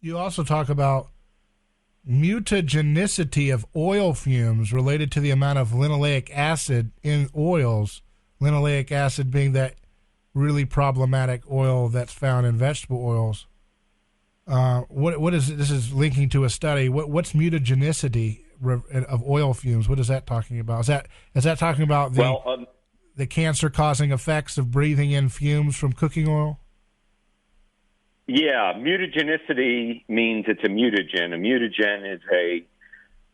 You also talk about mutagenicity of oil fumes related to the amount of linoleic acid in oils. Linoleic acid being that really problematic oil that's found in vegetable oils. What is it? This is linking to a study. What's mutagenicity of oil fumes? What is that talking about? Is that talking about the cancer causing effects of breathing in fumes from cooking oil? Yeah, mutagenicity means it's a mutagen. A mutagen is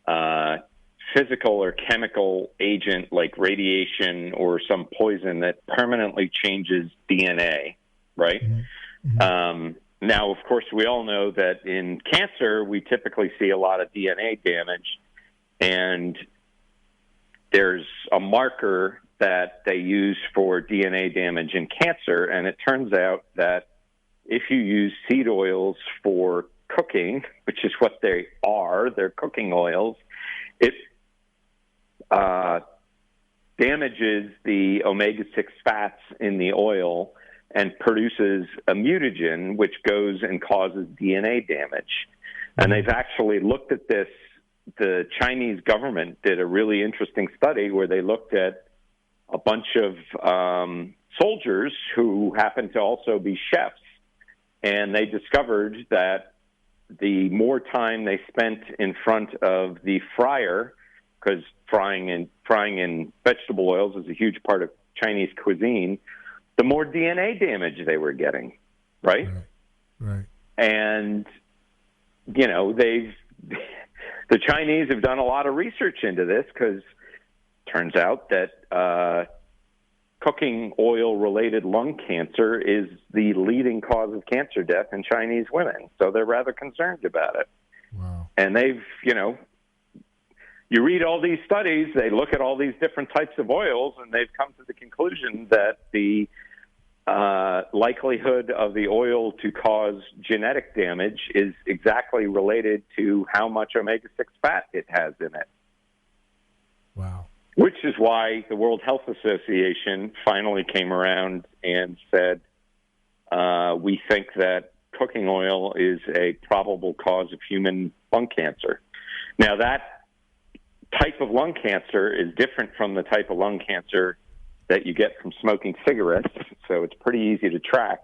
a physical or chemical agent like radiation or some poison that permanently changes DNA, right? Mm-hmm. Now, of course, we all know that in cancer, we typically see a lot of DNA damage, and there's a marker that they use for DNA damage in cancer, and it turns out that if you use seed oils for cooking, which is what they are, they're cooking oils, it damages the omega-6 fats in the oil and produces a mutagen, which goes and causes DNA damage. And they've actually looked at this. The Chinese government did a really interesting study where they looked at a bunch of soldiers who happened to also be chefs. And they discovered that the more time they spent in front of the fryer, because frying in vegetable oils is a huge part of Chinese cuisine, the more DNA damage they were getting, right? Right. And, you know, the Chinese have done a lot of research into this because it turns out that cooking oil-related lung cancer is the leading cause of cancer death in Chinese women. So they're rather concerned about it. Wow. And they've, you read all these studies, they look at all these different types of oils, and they've come to the conclusion that the likelihood of the oil to cause genetic damage is exactly related to how much omega-6 fat it has in it. Wow. Which is why the World Health Association finally came around and said, we think that cooking oil is a probable cause of human lung cancer. Now, that type of lung cancer is different from the type of lung cancer that you get from smoking cigarettes, so it's pretty easy to track.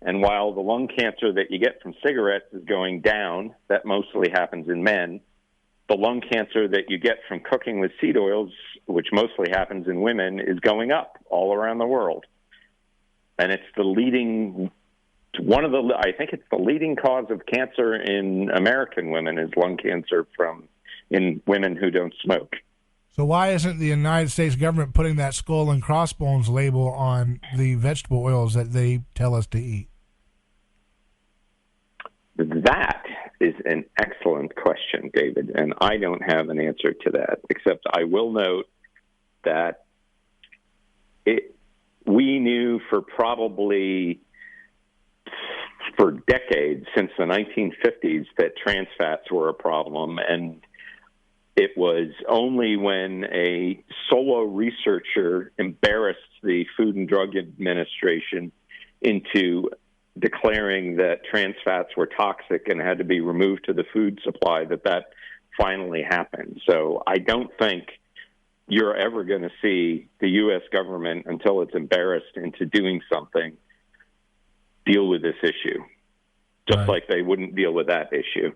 And while the lung cancer that you get from cigarettes is going down, that mostly happens in men, the lung cancer that you get from cooking with seed oils, which mostly happens in women, is going up all around the world. And it's the leading cause of cancer in American women is lung cancer in women who don't smoke. So why isn't the United States government putting that skull and crossbones label on the vegetable oils that they tell us to eat? That is an excellent question, David, and I don't have an answer to that, except I will note that we knew for decades, since the 1950s, that trans fats were a problem, and it was only when a solo researcher embarrassed the Food and Drug Administration into declaring that trans fats were toxic and had to be removed to the food supply that finally happened. So I don't think you're ever going to see the U.S. government, until it's embarrassed into doing something, deal with this issue, just like they wouldn't deal with that issue.